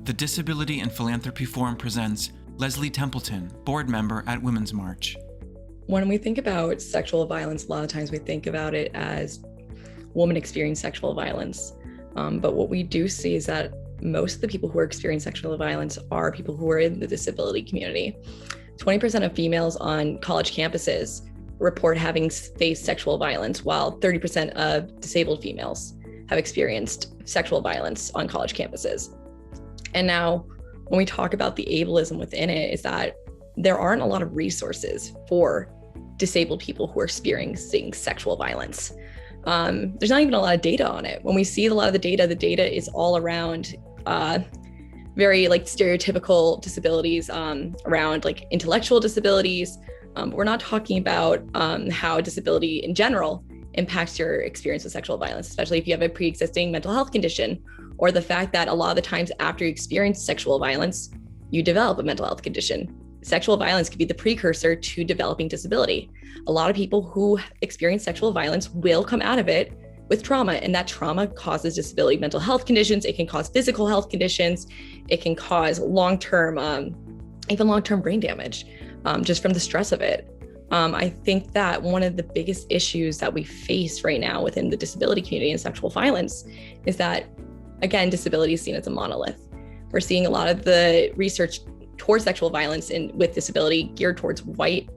the Disability and Philanthropy Forum presents Leslie Templeton, board member at Women's March. When we think about sexual violence, a lot of times we think about it as women experience sexual violence. But what we do see is that most of the people who are experiencing sexual violence are people who are in the disability community. 20% of females on college campuses report having faced sexual violence, while 30% of disabled females have experienced sexual violence on college campuses. And now, when we talk about the ableism within it, is that there aren't a lot of resources for disabled people who are experiencing sexual violence. There's not even a lot of data on it. When we see a lot of the data is all around very stereotypical disabilities, around intellectual disabilities. We're not talking about how disability in general impacts your experience with sexual violence, especially if you have a pre-existing mental health condition, or the fact that a lot of the times after you experience sexual violence, you develop a mental health condition. Sexual violence could be the precursor to developing disability. A lot of people who experience sexual violence will come out of it with trauma, and that trauma causes disability, mental health conditions. It can cause physical health conditions. It can cause long-term, even long-term brain damage, just from the stress of it. I think that one of the biggest issues that we face right now within the disability community and sexual violence is that, again, disability is seen as a monolith. We're seeing a lot of the research towards sexual violence with disability geared towards white,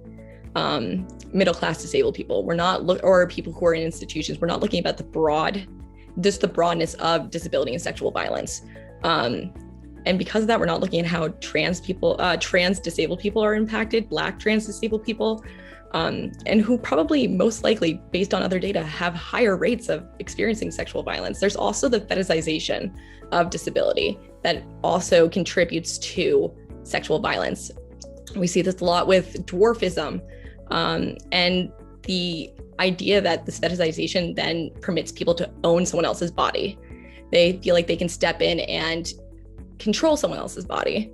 middle-class disabled people. We're not or people who are in institutions. We're not looking about the broadness of disability and sexual violence. And because of that, we're not looking at how trans disabled people are impacted, Black trans disabled people, and who probably most likely, based on other data, have higher rates of experiencing sexual violence. There's also the fetishization of disability that also contributes to sexual violence. We see this a lot with dwarfism, and the idea that this fetishization then permits people to own someone else's body. They feel like they can step in and control someone else's body.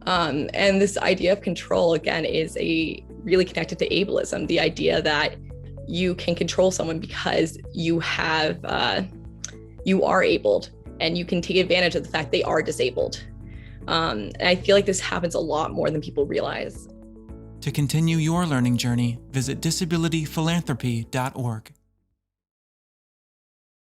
And this idea of control, again, is really connected to ableism, the idea that you can control someone because you are abled and you can take advantage of the fact they are disabled. And I feel like this happens a lot more than people realize. To continue your learning journey, visit disabilityphilanthropy.org.